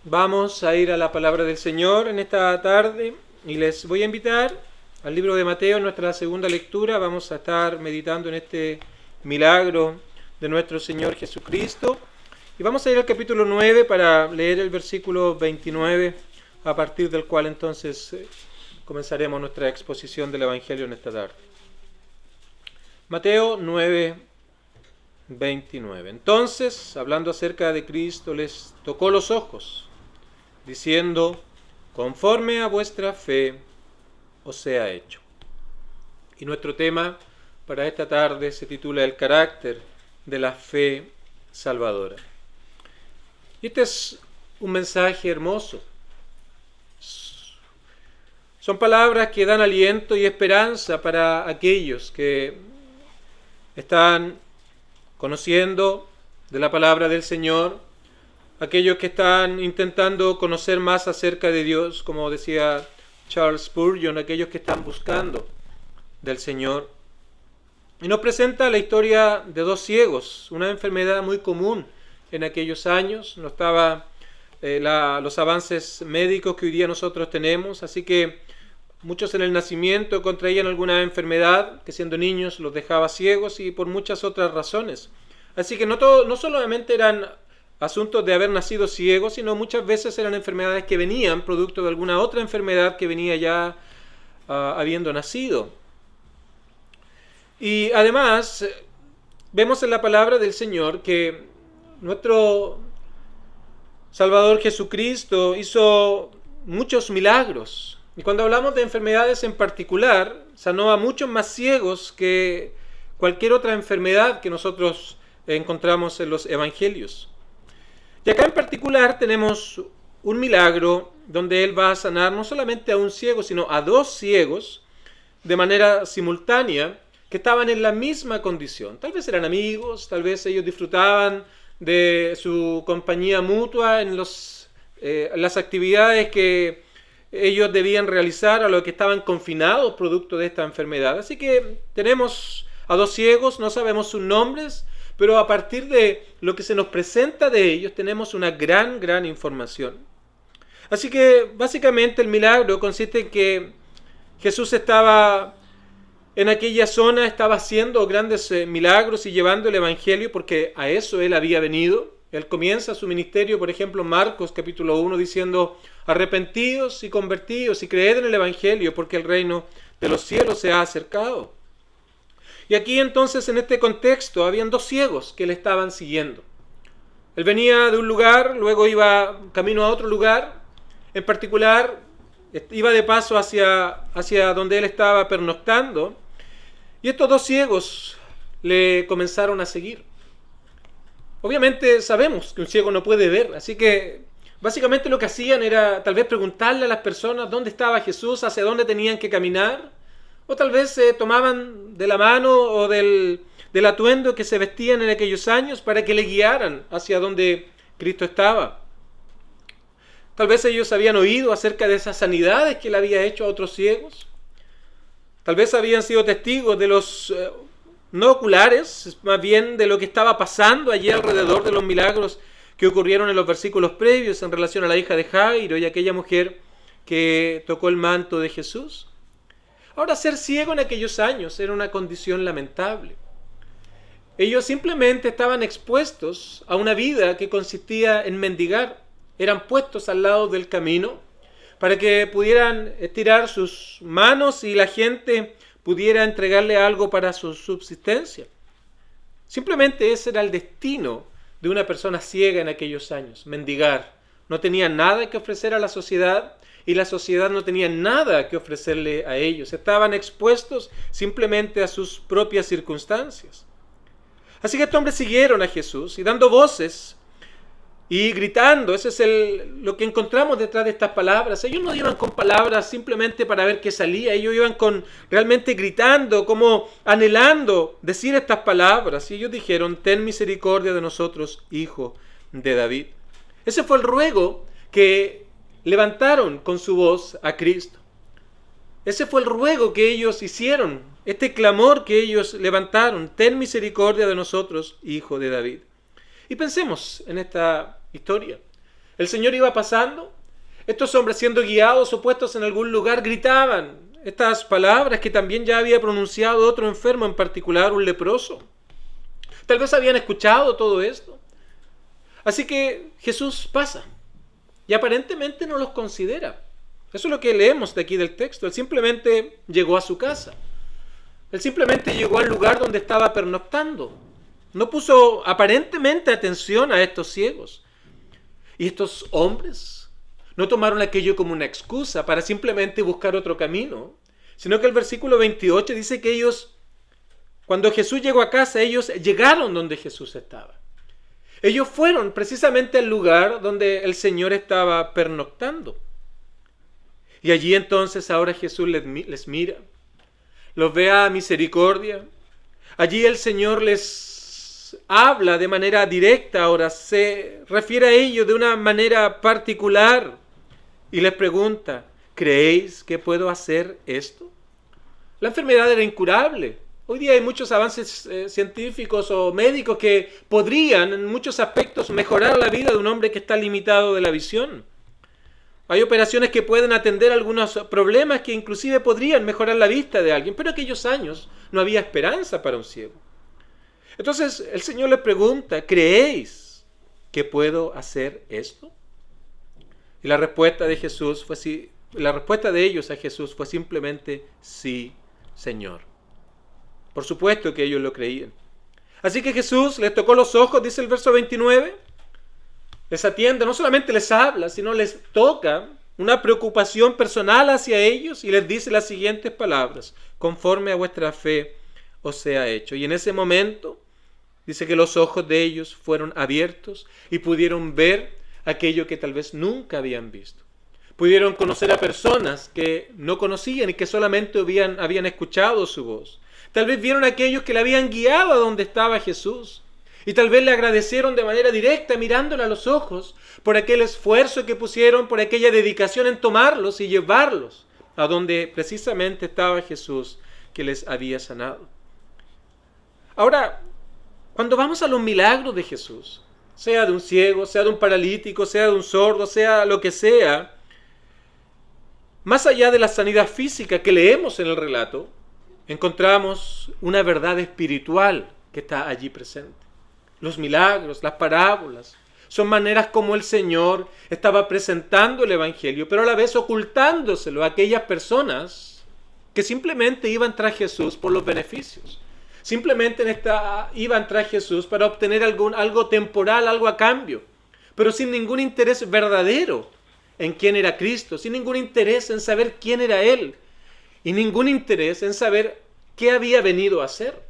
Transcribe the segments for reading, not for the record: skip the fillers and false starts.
Vamos a ir a la palabra del Señor en esta tarde y les voy a invitar al libro de Mateo, en nuestra segunda lectura. Vamos a estar meditando en este milagro de nuestro Señor Jesucristo. Y vamos a ir al capítulo 9 para leer el versículo 29, a partir del cual entonces comenzaremos nuestra exposición del Evangelio en esta tarde. Mateo 9, 29. Entonces, hablando acerca de Cristo, les tocó los ojos, diciendo: conforme a vuestra fe os sea hecho. Y nuestro tema para esta tarde se titula El carácter de la fe salvadora. Y este es un mensaje hermoso. Son palabras que dan aliento y esperanza para aquellos que están conociendo de la palabra del Señor, aquellos que están intentando conocer más acerca de Dios, como decía Charles Spurgeon, aquellos que están buscando del Señor. Y nos presenta la historia de dos ciegos, una enfermedad muy común en aquellos años. No estaba los avances médicos que hoy día nosotros tenemos, así que muchos en el nacimiento contraían alguna enfermedad que siendo niños los dejaba ciegos, y por muchas otras razones. Así que no solamente eran asuntos de haber nacido ciegos, sino muchas veces eran enfermedades que venían producto de alguna otra enfermedad que venía ya habiendo nacido. Y además vemos en la palabra del Señor que nuestro Salvador Jesucristo hizo muchos milagros. Y cuando hablamos de enfermedades en particular, sanó a muchos más ciegos que cualquier otra enfermedad que nosotros encontramos en los evangelios. Y acá en particular tenemos un milagro donde Él va a sanar no solamente a un ciego, sino a dos ciegos de manera simultánea, que estaban en la misma condición. Tal vez eran amigos, tal vez ellos disfrutaban de su compañía mutua en las actividades que ellos debían realizar, a lo que estaban confinados producto de esta enfermedad. Así que tenemos a dos ciegos, no sabemos sus nombres, pero a partir de lo que se nos presenta de ellos tenemos una gran información. Así que básicamente el milagro consiste en que Jesús estaba en aquella zona, estaba haciendo grandes milagros y llevando el evangelio, porque a eso Él había venido. Él comienza su ministerio, por ejemplo, en Marcos capítulo 1, diciendo: arrepentíos y convertíos y creed en el evangelio, porque el reino de los cielos se ha acercado. Y aquí entonces, en este contexto, habían dos ciegos que le estaban siguiendo. Él venía de un lugar, luego iba camino a otro lugar. En particular, iba de paso hacia donde él estaba pernoctando. Y estos dos ciegos le comenzaron a seguir. Obviamente sabemos que un ciego no puede ver, así que básicamente lo que hacían era tal vez preguntarle a las personas dónde estaba Jesús, hacia dónde tenían que caminar, o tal vez se tomaban de la mano o del atuendo que se vestían en aquellos años para que le guiaran hacia donde Cristo estaba. Tal vez ellos habían oído acerca de esas sanidades que él había hecho a otros ciegos. Tal vez habían sido testigos de los no oculares, más bien de lo que estaba pasando allí alrededor de los milagros que ocurrieron en los versículos previos en relación a la hija de Jairo y aquella mujer que tocó el manto de Jesús. Ahora, ser ciego en aquellos años era una condición lamentable. Ellos simplemente estaban expuestos a una vida que consistía en mendigar. Eran puestos al lado del camino para que pudieran estirar sus manos y la gente pudiera entregarle algo para su subsistencia. Simplemente ese era el destino de una persona ciega en aquellos años: mendigar. No tenía nada que ofrecer a la sociedad y la sociedad no tenía nada que ofrecerle a ellos. Estaban expuestos simplemente a sus propias circunstancias. Así que estos hombres siguieron a Jesús y dando voces y gritando. Ese es lo que encontramos detrás de estas palabras. Ellos no iban con palabras simplemente para ver qué salía. Ellos iban realmente gritando, como anhelando decir estas palabras. Y ellos dijeron: ten misericordia de nosotros, hijo de David. Ese fue el ruego que levantaron con su voz a Cristo. Ese fue el ruego que ellos hicieron, este clamor que ellos levantaron: ten misericordia de nosotros, hijo de David. Y pensemos en esta historia. El Señor iba pasando, estos hombres siendo guiados o puestos en algún lugar gritaban estas palabras que también ya había pronunciado otro enfermo, en particular un leproso. Tal vez habían escuchado todo esto. Así que Jesús pasa y aparentemente no los considera. Eso es lo que leemos de aquí del texto. Él simplemente llegó a su casa. Él simplemente llegó al lugar donde estaba pernoctando. No puso aparentemente atención a estos ciegos. Y estos hombres no tomaron aquello como una excusa para simplemente buscar otro camino, sino que el versículo 28 dice que ellos, cuando Jesús llegó a casa, ellos llegaron donde Jesús estaba. Ellos fueron precisamente al lugar donde el Señor estaba pernoctando. Y allí entonces ahora Jesús les mira, los ve a misericordia. Allí el Señor les habla de manera directa, ahora se refiere a ellos de una manera particular y les pregunta, ¿creéis que puedo hacer esto? La enfermedad era incurable. Hoy día hay muchos avances científicos o médicos que podrían en muchos aspectos mejorar la vida de un hombre que está limitado de la visión. Hay operaciones que pueden atender algunos problemas que inclusive podrían mejorar la vista de alguien, pero en aquellos años no había esperanza para un ciego. Entonces el Señor les pregunta, ¿creéis que puedo hacer esto? Y la respuesta de Jesús fue sí, la respuesta de ellos a Jesús fue simplemente sí, Señor. Por supuesto que ellos lo creían. Así que Jesús les tocó los ojos, dice el verso 29, les atiende, no solamente les habla, sino les toca una preocupación personal hacia ellos y les dice las siguientes palabras, conforme a vuestra fe os sea hecho. Y en ese momento dice que los ojos de ellos fueron abiertos y pudieron ver aquello que tal vez nunca habían visto. Pudieron conocer a personas que no conocían y que solamente habían escuchado su voz. Tal vez vieron a aquellos que le habían guiado a donde estaba Jesús. Y tal vez le agradecieron de manera directa mirándole a los ojos por aquel esfuerzo que pusieron, por aquella dedicación en tomarlos y llevarlos a donde precisamente estaba Jesús que les había sanado. Ahora, cuando vamos a los milagros de Jesús, sea de un ciego, sea de un paralítico, sea de un sordo, sea lo que sea, más allá de la sanidad física que leemos en el relato, encontramos una verdad espiritual que está allí presente. Los milagros, las parábolas, son maneras como el Señor estaba presentando el Evangelio, pero a la vez ocultándoselo a aquellas personas que simplemente iban tras Jesús por los beneficios. Simplemente iban tras Jesús para obtener algo temporal, algo a cambio, pero sin ningún interés verdadero en quién era Cristo, sin ningún interés en saber quién era Él y ningún interés en saber qué había venido a hacer.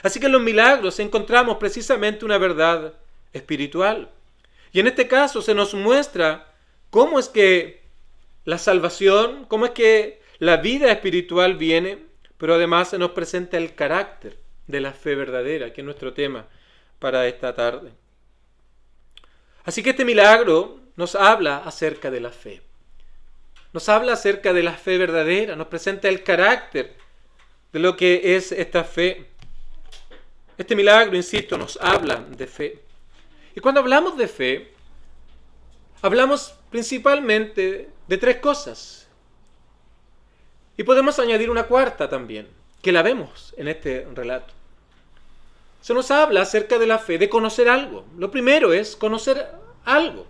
Así que en los milagros encontramos precisamente una verdad espiritual. Y en este caso se nos muestra cómo es que la salvación, cómo es que la vida espiritual viene, pero además se nos presenta el carácter de la fe verdadera, que es nuestro tema para esta tarde. Así que este milagro nos habla acerca de la fe. Nos habla acerca de la fe verdadera, nos presenta el carácter de lo que es esta fe. Este milagro, insisto, nos habla de fe. Y cuando hablamos de fe, hablamos principalmente de tres cosas. Y podemos añadir una cuarta también, que la vemos en este relato. Se nos habla acerca de la fe, de conocer algo. Lo primero es conocer algo.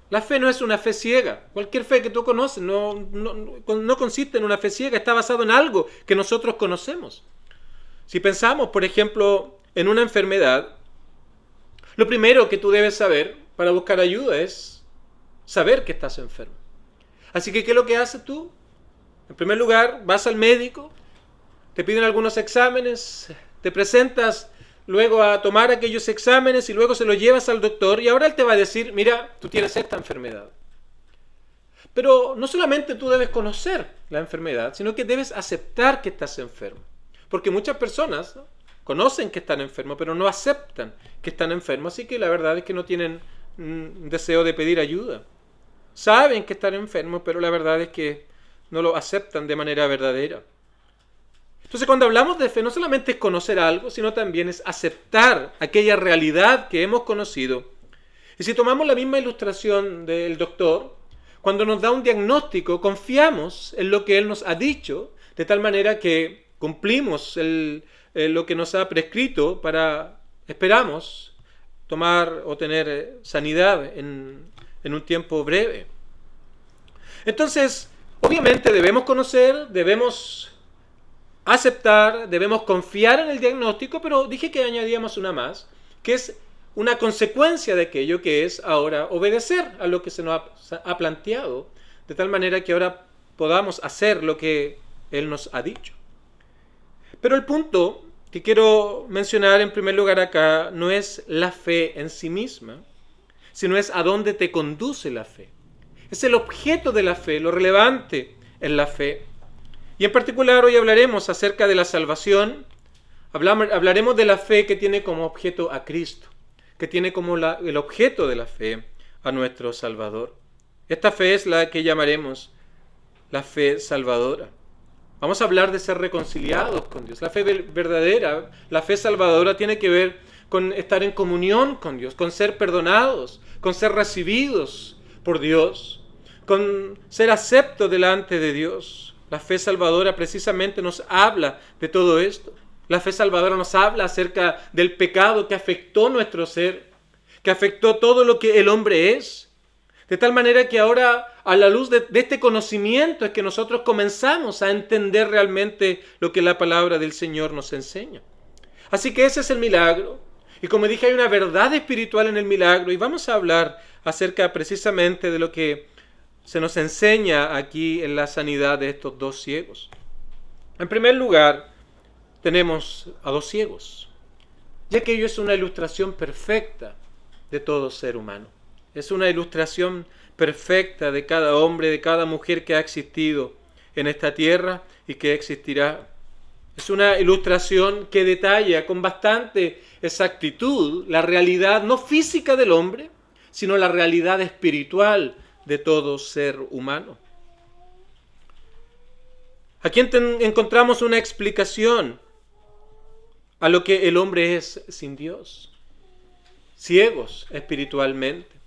La fe no es una fe ciega. Cualquier fe que tú conoces no consiste en una fe ciega, está basado en algo que nosotros conocemos. Si pensamos, por ejemplo, en una enfermedad, lo primero que tú debes saber para buscar ayuda es saber que estás enfermo. Así que, ¿qué es lo que haces tú? En primer lugar, vas al médico, te piden algunos exámenes, te presentas luego a tomar aquellos exámenes y luego se los llevas al doctor y ahora él te va a decir, mira, tú tienes esta enfermedad. Pero no solamente tú debes conocer la enfermedad, sino que debes aceptar que estás enfermo. Porque muchas personas conocen que están enfermos, pero no aceptan que están enfermos, así que la verdad es que no tienen deseo de pedir ayuda. Saben que están enfermos, pero la verdad es que no lo aceptan de manera verdadera. Entonces, cuando hablamos de fe, no solamente es conocer algo, sino también es aceptar aquella realidad que hemos conocido Y si tomamos la misma ilustración del doctor, cuando nos da un diagnóstico, confiamos en lo que él nos ha dicho, de tal manera que cumplimos lo que nos ha prescrito esperamos tomar o tener sanidad en un tiempo breve. Entonces, obviamente debemos conocer, debemos aceptar, debemos confiar en el diagnóstico, pero dije que añadíamos una más, que es una consecuencia de aquello, que es ahora obedecer a lo que se nos ha planteado, de tal manera que ahora podamos hacer lo que Él nos ha dicho. Pero el punto que quiero mencionar en primer lugar acá no es la fe en sí misma, sino es a dónde te conduce la fe. Es el objeto de la fe, lo relevante en la fe. Y en particular hoy hablaremos acerca de la salvación, hablaremos de la fe que tiene como objeto a Cristo, que tiene como el objeto de la fe a nuestro Salvador. Esta fe es la que llamaremos la fe salvadora. Vamos a hablar de ser reconciliados con Dios. La fe verdadera, la fe salvadora tiene que ver con estar en comunión con Dios, con ser perdonados, con ser recibidos por Dios, con ser aceptos delante de Dios. La fe salvadora precisamente nos habla de todo esto. La fe salvadora nos habla acerca del pecado que afectó nuestro ser, que afectó todo lo que el hombre es. De tal manera que ahora, a la luz de este conocimiento, es que nosotros comenzamos a entender realmente lo que la palabra del Señor nos enseña. Así que ese es el milagro. Y como dije, hay una verdad espiritual en el milagro, y vamos a hablar acerca precisamente de lo que se nos enseña aquí en la sanidad de estos dos ciegos. En primer lugar, tenemos a dos ciegos, ya que ello es una ilustración perfecta de todo ser humano. Es una ilustración perfecta de cada hombre, de cada mujer que ha existido en esta tierra y que existirá. Es una ilustración que detalla con bastante exactitud la realidad no física del hombre, sino la realidad espiritual de todo ser humano. Aquí encontramos una explicación a lo que el hombre es sin Dios, ciegos espiritualmente.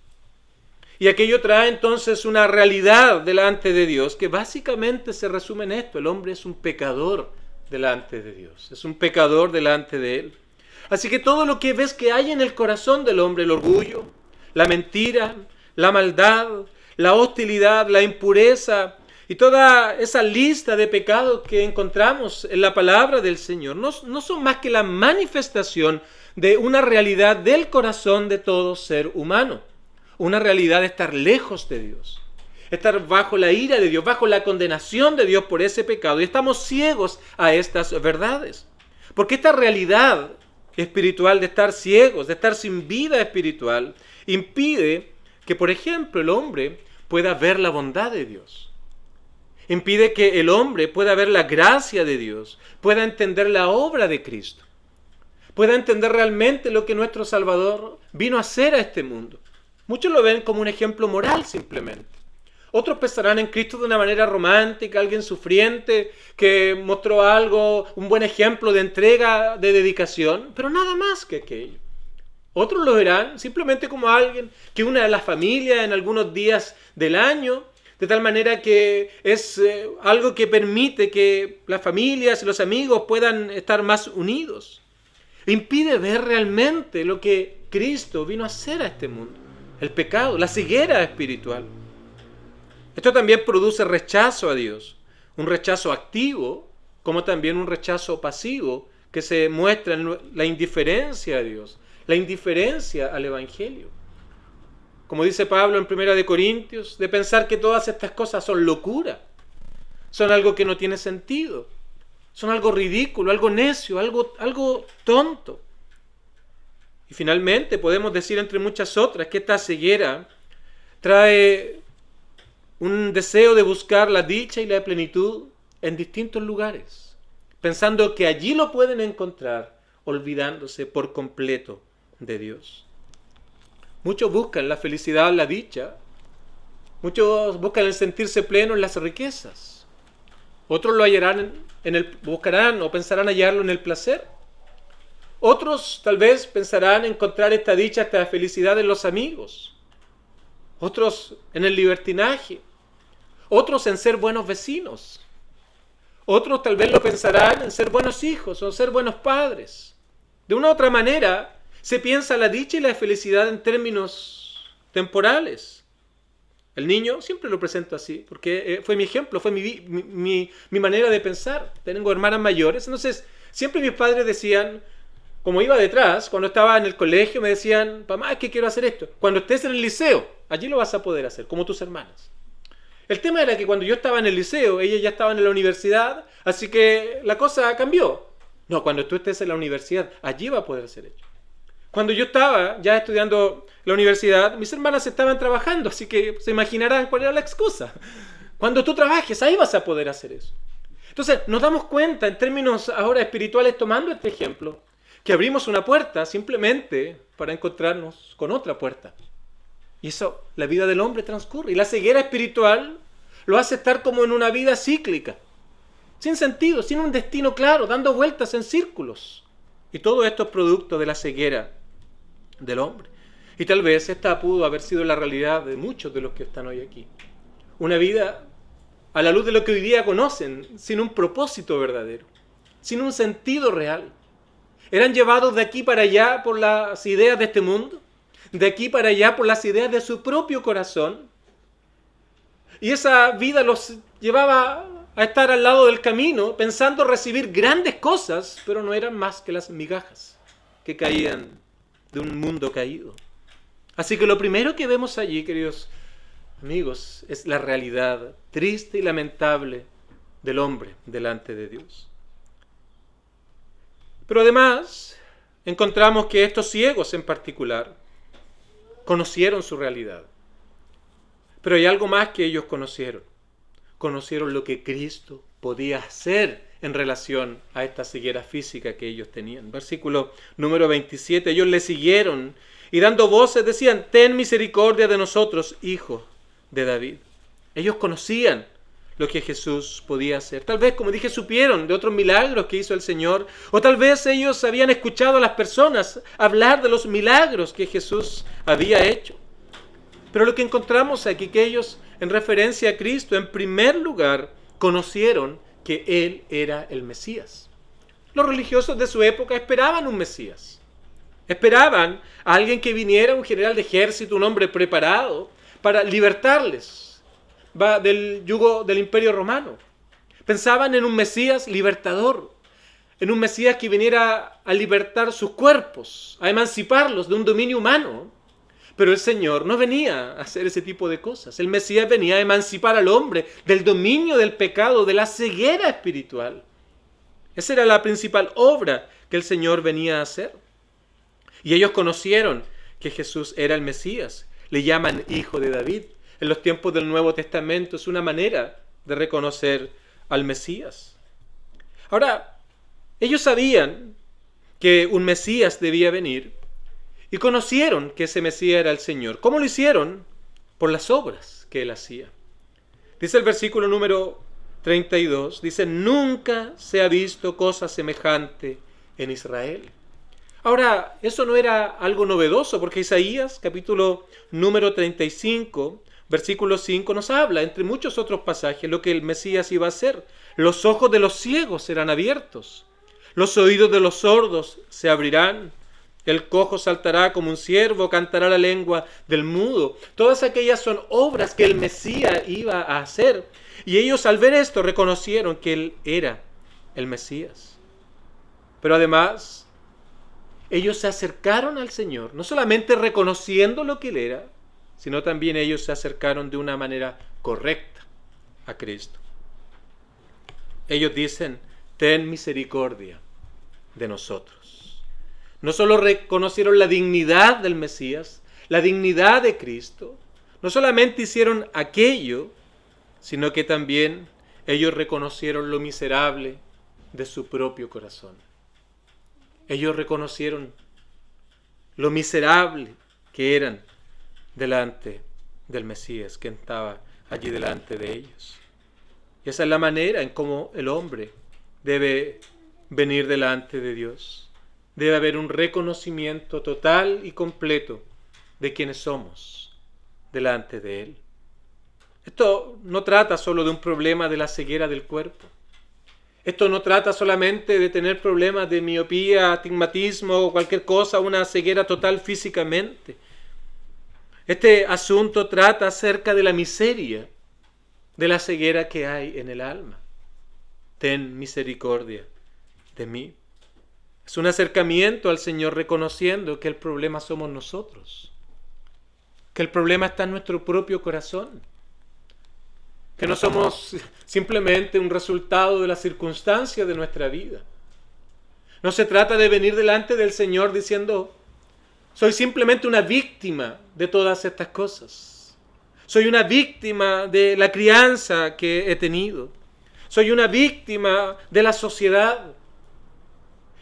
Y aquello trae entonces una realidad delante de Dios que básicamente se resume en esto: el hombre es un pecador delante de Dios, es un pecador delante de Él. Así que todo lo que ves que hay en el corazón del hombre, el orgullo, la mentira, la maldad, la hostilidad, la impureza y toda esa lista de pecados que encontramos en la palabra del Señor, no son más que la manifestación de una realidad del corazón de todo ser humano. Una realidad de estar lejos de Dios, estar bajo la ira de Dios, bajo la condenación de Dios por ese pecado. Y estamos ciegos a estas verdades. Porque esta realidad espiritual de estar ciegos, de estar sin vida espiritual, impide que, por ejemplo, el hombre pueda ver la bondad de Dios. Impide que el hombre pueda ver la gracia de Dios, pueda entender la obra de Cristo, pueda entender realmente lo que nuestro Salvador vino a hacer a este mundo. Muchos lo ven como un ejemplo moral simplemente. Otros pensarán en Cristo de una manera romántica, alguien sufriente que mostró algo, un buen ejemplo de entrega, de dedicación, pero nada más que aquello. Otros lo verán simplemente como alguien que une a la familia en algunos días del año, de tal manera que es algo que permite que las familias y los amigos puedan estar más unidos. Impide ver realmente lo que Cristo vino a hacer a este mundo. El pecado, la ceguera espiritual. Esto también produce rechazo a Dios, un rechazo activo, como también un rechazo pasivo, que se muestra en la indiferencia a Dios, la indiferencia al Evangelio. Como dice Pablo en 1 Corintios, de pensar que todas estas cosas son locura, son algo que no tiene sentido, son algo ridículo, algo necio, algo tonto. Y finalmente podemos decir, entre muchas otras, que esta ceguera trae un deseo de buscar la dicha y la plenitud en distintos lugares, pensando que allí lo pueden encontrar, olvidándose por completo de Dios. Muchos buscan la felicidad, la dicha. Muchos buscan el sentirse pleno en las riquezas. Otros lo hallarán buscarán o pensarán hallarlo en el placer. Otros tal vez pensarán encontrar esta dicha, esta felicidad en los amigos. Otros en el libertinaje. Otros en ser buenos vecinos. Otros tal vez lo pensarán en ser buenos hijos o ser buenos padres. De una u otra manera, se piensa la dicha y la felicidad en términos temporales. El niño siempre lo presento así, porque fue mi ejemplo, fue mi manera de pensar. Tengo hermanas mayores, entonces siempre mis padres decían, como iba detrás, cuando estaba en el colegio me decían, mamá, es que quiero hacer esto. Cuando estés en el liceo, allí lo vas a poder hacer, como tus hermanas. El tema era que cuando yo estaba en el liceo, ellas ya estaban en la universidad, así que la cosa cambió. No, cuando tú estés en la universidad, allí va a poder ser hecho. Cuando yo estaba ya estudiando la universidad, mis hermanas estaban trabajando, así que se imaginarán cuál era la excusa. Cuando tú trabajes, ahí vas a poder hacer eso. Entonces, nos damos cuenta, en términos ahora espirituales, tomando este ejemplo, que abrimos una puerta simplemente para encontrarnos con otra puerta. Y eso, la vida del hombre transcurre. Y la ceguera espiritual lo hace estar como en una vida cíclica, sin sentido, sin un destino claro, dando vueltas en círculos. Y todo esto es producto de la ceguera del hombre. Y tal vez esta pudo haber sido la realidad de muchos de los que están hoy aquí. Una vida a la luz de lo que hoy día conocen, sin un propósito verdadero, sin un sentido real. Eran llevados de aquí para allá por las ideas de este mundo, de aquí para allá por las ideas de su propio corazón. Y esa vida los llevaba a estar al lado del camino, pensando recibir grandes cosas, pero no eran más que las migajas que caían de un mundo caído. Así que lo primero que vemos allí, queridos amigos, es la realidad triste y lamentable del hombre delante de Dios. Pero además, encontramos que estos ciegos en particular conocieron su realidad. Pero hay algo más que ellos conocieron. Conocieron lo que Cristo podía hacer en relación a esta ceguera física que ellos tenían. Versículo número 27, ellos le siguieron y dando voces decían, ten misericordia de nosotros, hijo de David. Ellos conocían lo que Jesús podía hacer. Tal vez, como dije, supieron de otros milagros que hizo el Señor, o tal vez ellos habían escuchado a las personas hablar de los milagros que Jesús había hecho. Pero lo que encontramos aquí, que ellos, en referencia a Cristo, en primer lugar, conocieron que Él era el Mesías. Los religiosos de su época esperaban un Mesías. Esperaban a alguien que viniera, un general de ejército, un hombre preparado, para libertarles del yugo del Imperio Romano. Pensaban en un Mesías libertador, en un Mesías que viniera a libertar sus cuerpos, a emanciparlos de un dominio humano. Pero el Señor no venía a hacer ese tipo de cosas. El Mesías venía a emancipar al hombre del dominio del pecado, de la ceguera espiritual. Esa era la principal obra que el Señor venía a hacer. Y ellos conocieron que Jesús era el Mesías. Le llaman Hijo de David. En los tiempos del Nuevo Testamento es una manera de reconocer al Mesías. Ahora, ellos sabían que un Mesías debía venir y conocieron que ese Mesías era el Señor. ¿Cómo lo hicieron? Por las obras que Él hacía. Dice el versículo número 32, dice, nunca se ha visto cosa semejante en Israel. Ahora, eso no era algo novedoso, porque Isaías, capítulo número 35, versículo 5, nos habla, entre muchos otros pasajes, lo que el Mesías iba a hacer. Los ojos de los ciegos serán abiertos, los oídos de los sordos se abrirán, el cojo saltará como un ciervo, cantará la lengua del mudo. Todas aquellas son obras que el Mesías iba a hacer. Y ellos al ver esto reconocieron que Él era el Mesías. Pero además, ellos se acercaron al Señor, no solamente reconociendo lo que Él era, sino también ellos se acercaron de una manera correcta a Cristo. Ellos dicen, ten misericordia de nosotros. No solo reconocieron la dignidad del Mesías, la dignidad de Cristo, no solamente hicieron aquello, sino que también ellos reconocieron lo miserable de su propio corazón. Ellos reconocieron lo miserable que eran delante del Mesías que estaba allí delante de ellos. Y esa es la manera en cómo el hombre debe venir delante de Dios. debe haber un reconocimiento total y completo de quienes somos delante de Él. Esto no trata solo de un problema de la ceguera del cuerpo. Esto no trata solamente de tener problemas de miopía, astigmatismo o cualquier cosa, una ceguera total físicamente. Este asunto trata acerca de la miseria de la ceguera que hay en el alma. Ten misericordia de mí. Es un acercamiento al Señor reconociendo que el problema somos nosotros, que el problema está en nuestro propio corazón, que no somos simplemente un resultado de las circunstancias de nuestra vida. No se trata de venir delante del Señor diciendo, soy simplemente una víctima de todas estas cosas. Soy una víctima de la crianza que he tenido. Soy una víctima de la sociedad.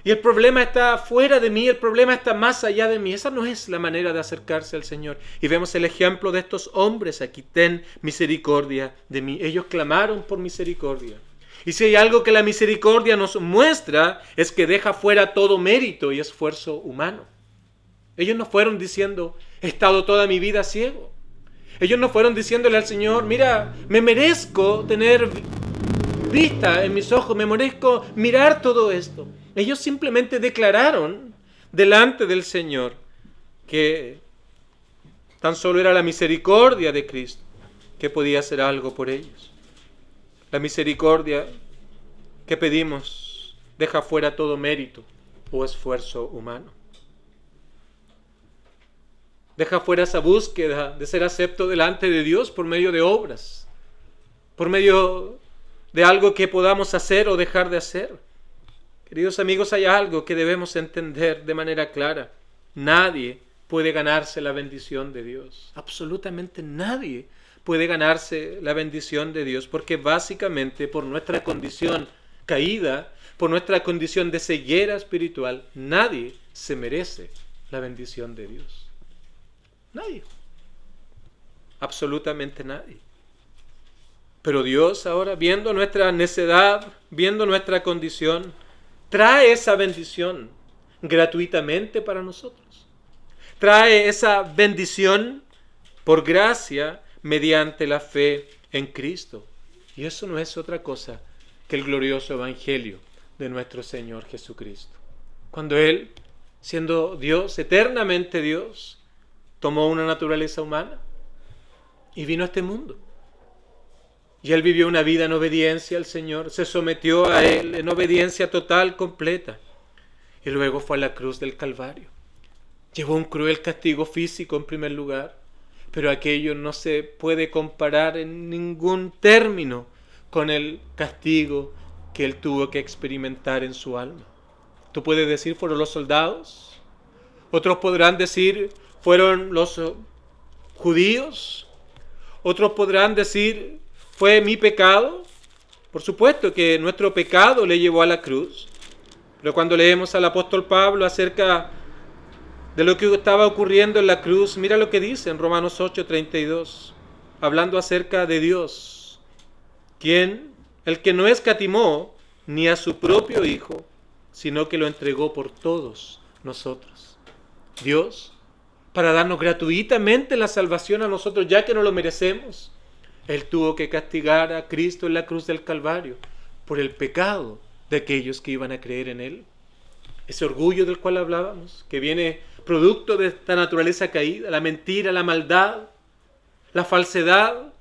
Y el problema está fuera de mí, el problema está más allá de mí. Esa no es la manera de acercarse al Señor. Y vemos el ejemplo de estos hombres aquí. Ten misericordia de mí. Ellos clamaron por misericordia. Y si hay algo que la misericordia nos muestra, es que deja fuera todo mérito y esfuerzo humano. Ellos no fueron diciendo, he estado toda mi vida ciego. Ellos no fueron diciéndole al Señor, mira, me merezco tener vista en mis ojos, me merezco mirar todo esto. Ellos simplemente declararon delante del Señor que tan solo era la misericordia de Cristo que podía hacer algo por ellos. La misericordia que pedimos deja fuera todo mérito o esfuerzo humano. Deja fuera esa búsqueda de ser acepto delante de Dios por medio de obras, por medio de algo que podamos hacer o dejar de hacer. Queridos amigos, hay algo que debemos entender de manera clara. Nadie puede ganarse la bendición de Dios. Absolutamente nadie puede ganarse la bendición de Dios, porque básicamente por nuestra condición caída, por nuestra condición de ceguera espiritual, nadie se merece la bendición de Dios. Nadie. Absolutamente nadie. Pero Dios ahora, viendo nuestra necedad, viendo nuestra condición, trae esa bendición gratuitamente para nosotros. Trae esa bendición por gracia mediante la fe en Cristo. Y eso no es otra cosa que el glorioso evangelio de nuestro Señor Jesucristo. Cuando Él, siendo Dios, eternamente Dios, tomó una naturaleza humana y vino a este mundo. Y Él vivió una vida en obediencia al Señor, se sometió a Él en obediencia total, completa. Y luego fue a la cruz del Calvario. Llevó un cruel castigo físico en primer lugar, pero aquello no se puede comparar en ningún término con el castigo que Él tuvo que experimentar en su alma. Tú puedes decir, fueron los soldados. Otros podrán decir, fueron los judíos. Otros podrán decir, ¿fue mi pecado? Por supuesto que nuestro pecado le llevó a la cruz. Pero cuando leemos al apóstol Pablo acerca de lo que estaba ocurriendo en la cruz, mira lo que dice en Romanos 8:32, hablando acerca de Dios, el que no escatimó ni a su propio Hijo, sino que lo entregó por todos nosotros. Dios, para darnos gratuitamente la salvación a nosotros, ya que no lo merecemos, Él tuvo que castigar a Cristo en la cruz del Calvario por el pecado de aquellos que iban a creer en Él. Ese orgullo del cual hablábamos, que viene producto de esta naturaleza caída, la mentira, la maldad, la falsedad,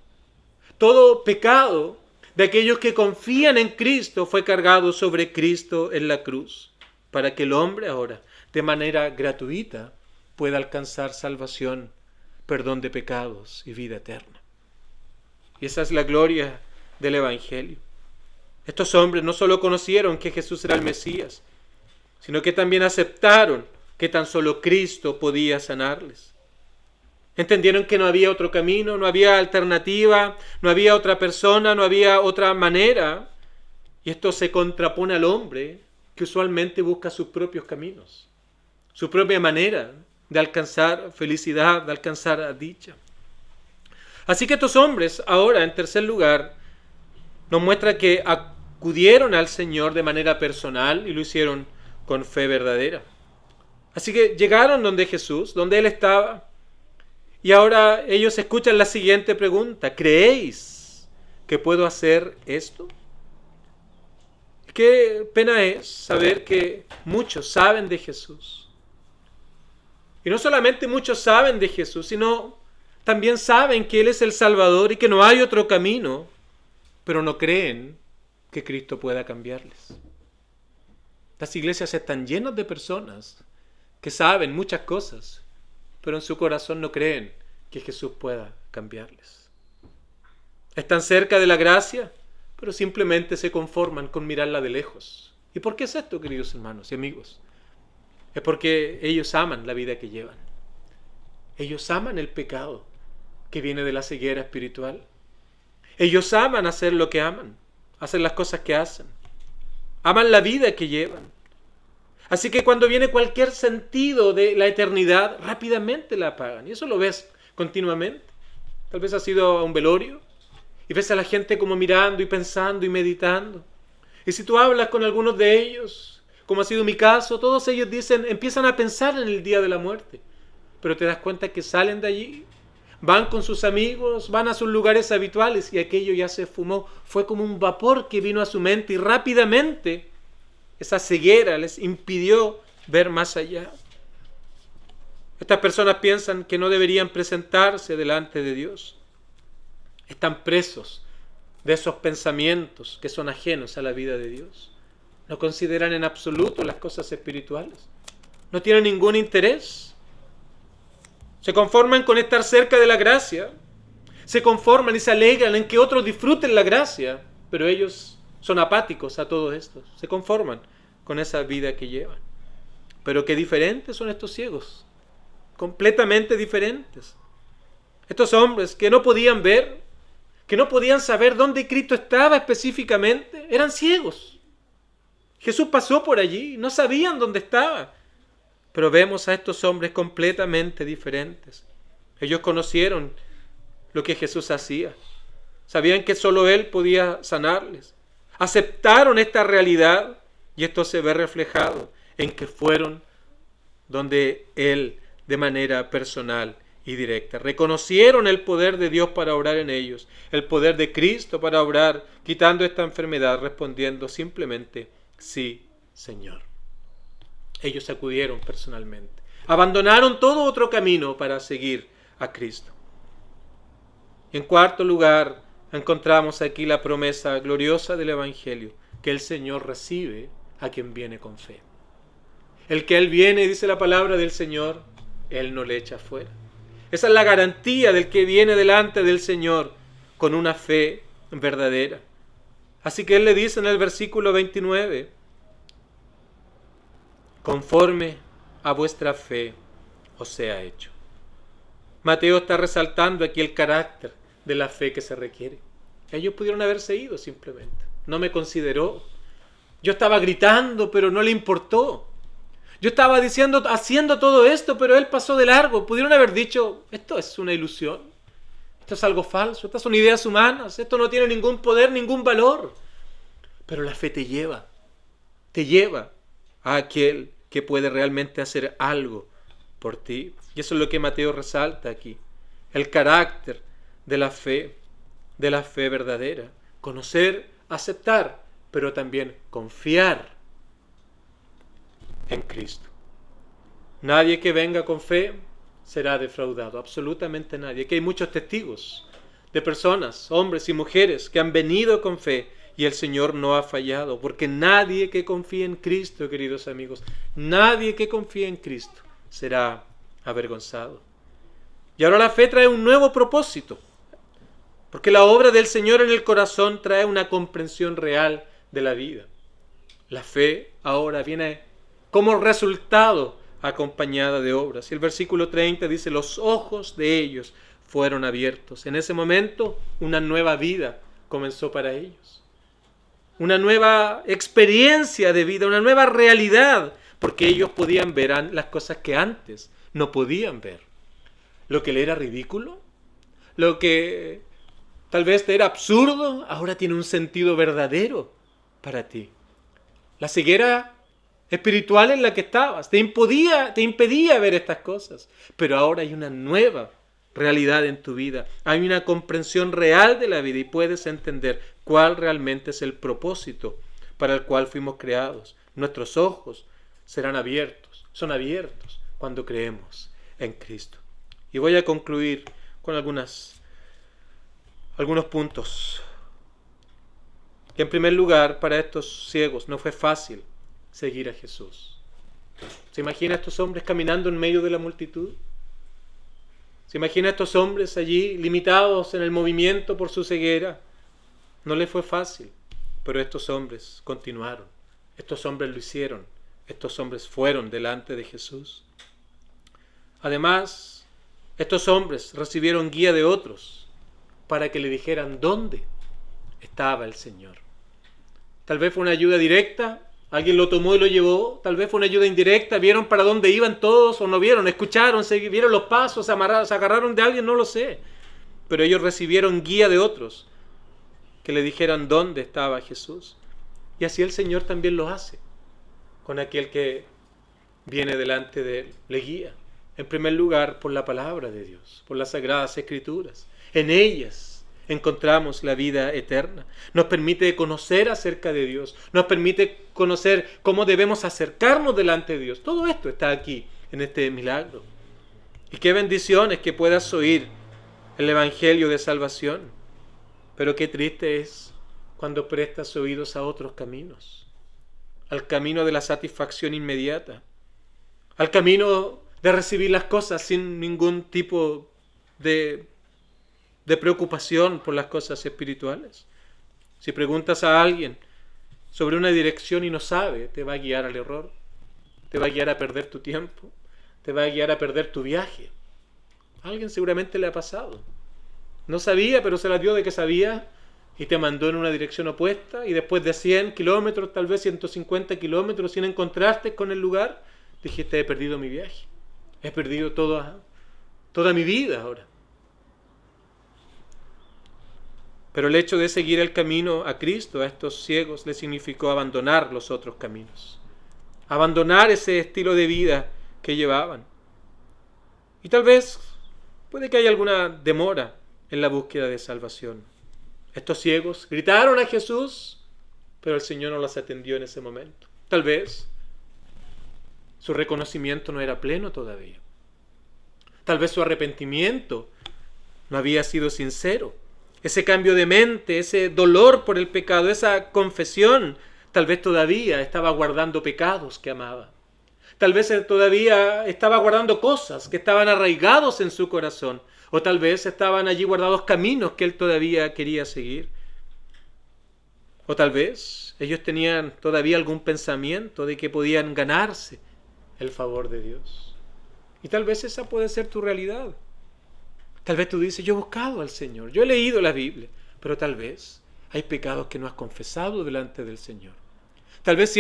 todo pecado de aquellos que confían en Cristo fue cargado sobre Cristo en la cruz, para que el hombre ahora, de manera gratuita, pueda alcanzar salvación, perdón de pecados y vida eterna. Y esa es la gloria del Evangelio. Estos hombres no solo conocieron que Jesús era el Mesías, sino que también aceptaron que tan solo Cristo podía sanarles. Entendieron que no había otro camino, no había alternativa, no había otra persona, no había otra manera. Y esto se contrapone al hombre que usualmente busca sus propios caminos, su propia manera de alcanzar felicidad, de alcanzar dicha. Así que estos hombres ahora, en tercer lugar, nos muestra que acudieron al Señor de manera personal y lo hicieron con fe verdadera. Así que llegaron donde Jesús, donde Él estaba, y ahora ellos escuchan la siguiente pregunta: ¿creéis que puedo hacer esto? Qué pena es saber que muchos saben de Jesús. Y no solamente muchos saben de Jesús, sino también saben que Él es el Salvador y que no hay otro camino, pero no creen que Cristo pueda cambiarles. Las iglesias están llenas de personas que saben muchas cosas, pero en su corazón no creen que Jesús pueda cambiarles. Están cerca de la gracia, pero simplemente se conforman con mirarla de lejos. ¿Y por qué es esto, queridos hermanos y amigos? Es porque ellos aman la vida que llevan. Ellos aman el pecado que viene de la ceguera espiritual. Ellos aman hacer lo que aman, hacer las cosas que hacen. Aman la vida que llevan. Así que cuando viene cualquier sentido de la eternidad, rápidamente la apagan. Y eso lo ves continuamente. Tal vez has ido a un velorio y ves a la gente como mirando y pensando y meditando. Y si tú hablas con algunos de ellos, como ha sido mi caso, todos ellos empiezan a pensar en el día de la muerte. Pero te das cuenta que salen de allí, van con sus amigos, van a sus lugares habituales y aquello ya se esfumó. Fue como un vapor que vino a su mente y rápidamente esa ceguera les impidió ver más allá. Estas personas piensan que no deberían presentarse delante de Dios. Están presos de esos pensamientos que son ajenos a la vida de Dios. No consideran en absoluto las cosas espirituales. No tienen ningún interés. Se conforman con estar cerca de la gracia. Se conforman y se alegran en que otros disfruten la gracia, pero ellos son apáticos a todo esto. Se conforman con esa vida que llevan. Pero qué diferentes son estos ciegos. Completamente diferentes. Estos hombres que no podían ver, que no podían saber dónde Cristo estaba específicamente, eran ciegos. Jesús pasó por allí, no sabían dónde estaba. Pero vemos a estos hombres completamente diferentes. Ellos conocieron lo que Jesús hacía. Sabían que solo Él podía sanarles. Aceptaron esta realidad y esto se ve reflejado en que fueron donde Él de manera personal y directa. Reconocieron el poder de Dios para obrar en ellos, el poder de Cristo para obrar, quitando esta enfermedad, respondiendo simplemente: sí, Señor. Ellos acudieron personalmente. Abandonaron todo otro camino para seguir a Cristo. En cuarto lugar, encontramos aquí la promesa gloriosa del Evangelio, que el Señor recibe a quien viene con fe. El que Él viene, dice la palabra del Señor, Él no le echa fuera. Esa es la garantía del que viene delante del Señor con una fe verdadera. Así que Él le dice en el versículo 29, conforme a vuestra fe os sea hecho. Mateo está resaltando aquí el carácter de la fe que se requiere. Ellos pudieron haberse ido simplemente. No me consideró. Yo estaba gritando, pero no le importó. Yo estaba haciendo todo esto, pero Él pasó de largo. Pudieron haber dicho: esto es una ilusión. Esto es algo falso. Estas son ideas humanas. Esto no tiene ningún poder, ningún valor. Pero la fe te lleva a aquel que puede realmente hacer algo por ti. Y eso es lo que Mateo resalta aquí. El carácter de la fe verdadera. Conocer, aceptar, pero también confiar en Cristo. Nadie que venga con fe será defraudado, absolutamente nadie. Aquí hay muchos testigos de personas, hombres y mujeres, que han venido con fe y el Señor no ha fallado, porque nadie que confíe en Cristo, queridos amigos, nadie que confíe en Cristo será avergonzado. Y ahora la fe trae un nuevo propósito, porque la obra del Señor en el corazón trae una comprensión real de la vida. La fe ahora viene como resultado acompañada de obras. Y el versículo 30 dice: los ojos de ellos fueron abiertos. En ese momento una nueva vida comenzó para ellos. Una nueva experiencia de vida, una nueva realidad, porque ellos podían ver las cosas que antes no podían ver. Lo que le era ridículo, lo que tal vez te era absurdo, ahora tiene un sentido verdadero para ti. La ceguera espiritual en la que estabas. Te impedía ver estas cosas. Pero ahora hay una nueva realidad en tu vida. Hay una comprensión real de la vida y puedes entender cuál realmente es el propósito para el cual fuimos creados. Nuestros ojos serán abiertos, son abiertos cuando creemos en Cristo. Y voy a concluir con algunos puntos. Que en primer lugar, para estos ciegos no fue fácil seguir a Jesús. ¿Se imagina a estos hombres caminando en medio de la multitud? ¿Se imagina a estos hombres allí limitados en el movimiento por su ceguera? No les fue fácil, pero estos hombres continuaron. Estos hombres lo hicieron. Estos hombres fueron delante de Jesús. Además, estos hombres recibieron guía de otros para que le dijeran dónde estaba el Señor. Tal vez fue una ayuda directa, alguien lo tomó y lo llevó. Tal vez fue una ayuda indirecta, vieron para dónde iban todos o no vieron, escucharon, vieron los pasos, se agarraron de alguien, no lo sé. Pero ellos recibieron guía de otros que le dijeran dónde estaba Jesús. Y así el Señor también lo hace con aquel que viene delante de él, le guía. En primer lugar, por la palabra de Dios, por las Sagradas Escrituras. En ellas encontramos la vida eterna. Nos permite conocer acerca de Dios. Nos permite conocer cómo debemos acercarnos delante de Dios. Todo esto está aquí, en este milagro. Y qué bendiciones que puedas oír el Evangelio de salvación. Pero qué triste es cuando prestas oídos a otros caminos. Al camino de la satisfacción inmediata. Al camino de recibir las cosas sin ningún tipo de preocupación por las cosas espirituales. Si preguntas a alguien sobre una dirección y no sabe, te va a guiar al error, te va a guiar a perder tu tiempo, te va a guiar a perder tu viaje. A alguien seguramente le ha pasado. No sabía, pero se la dio de que sabía y te mandó en una dirección opuesta y después de 100 kilómetros, tal vez 150 kilómetros, sin encontrarte con el lugar, dijiste, he perdido mi viaje. He perdido toda mi vida ahora. Pero el hecho de seguir el camino a Cristo a estos ciegos les significó abandonar los otros caminos. Abandonar ese estilo de vida que llevaban. Y tal vez puede que haya alguna demora en la búsqueda de salvación. Estos ciegos gritaron a Jesús, pero el Señor no los atendió en ese momento. Tal vez su reconocimiento no era pleno todavía. Tal vez su arrepentimiento no había sido sincero. Ese cambio de mente, ese dolor por el pecado, esa confesión, tal vez todavía estaba guardando pecados que amaba. Tal vez todavía estaba guardando cosas que estaban arraigados en su corazón. O tal vez estaban allí guardados caminos que él todavía quería seguir. O tal vez ellos tenían todavía algún pensamiento de que podían ganarse el favor de Dios. Y tal vez esa puede ser tu realidad. Tal vez tú dices, yo he buscado al Señor, yo he leído la Biblia, pero tal vez hay pecados que no has confesado delante del Señor. Tal vez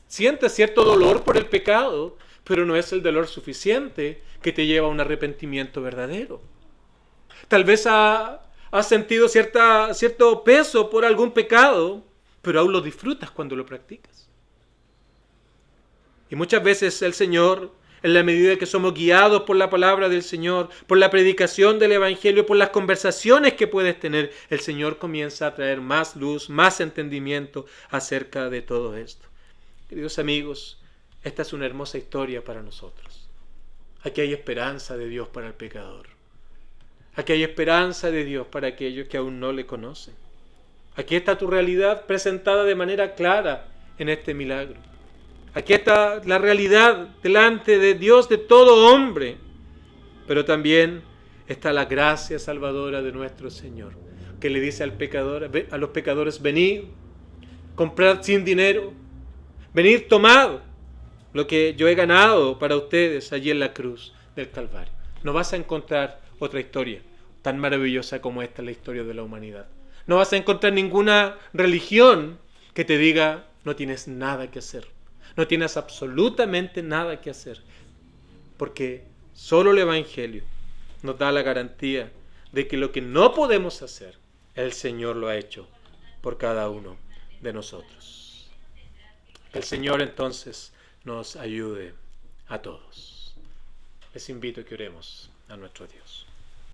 sientes cierto dolor por el pecado, pero no es el dolor suficiente que te lleva a un arrepentimiento verdadero. Tal vez has sentido cierto peso por algún pecado, pero aún lo disfrutas cuando lo practicas. Y muchas veces el Señor, en la medida que somos guiados por la palabra del Señor, por la predicación del Evangelio, por las conversaciones que puedes tener, el Señor comienza a traer más luz, más entendimiento acerca de todo esto. Queridos amigos, esta es una hermosa historia para nosotros. Aquí hay esperanza de Dios para el pecador. Aquí hay esperanza de Dios para aquellos que aún no le conocen. Aquí está tu realidad presentada de manera clara en este milagro. Aquí está la realidad delante de Dios de todo hombre. Pero también está la gracia salvadora de nuestro Señor, que le dice a los pecadores, venid, comprad sin dinero, venid, tomad lo que yo he ganado para ustedes allí en la cruz del Calvario. No vas a encontrar otra historia tan maravillosa como esta en la historia de la humanidad. No vas a encontrar ninguna religión que te diga, no tienes nada que hacer. No tienes absolutamente nada que hacer, porque solo el Evangelio nos da la garantía de que lo que no podemos hacer, el Señor lo ha hecho por cada uno de nosotros. Que el Señor entonces nos ayude a todos. Les invito a que oremos a nuestro Dios.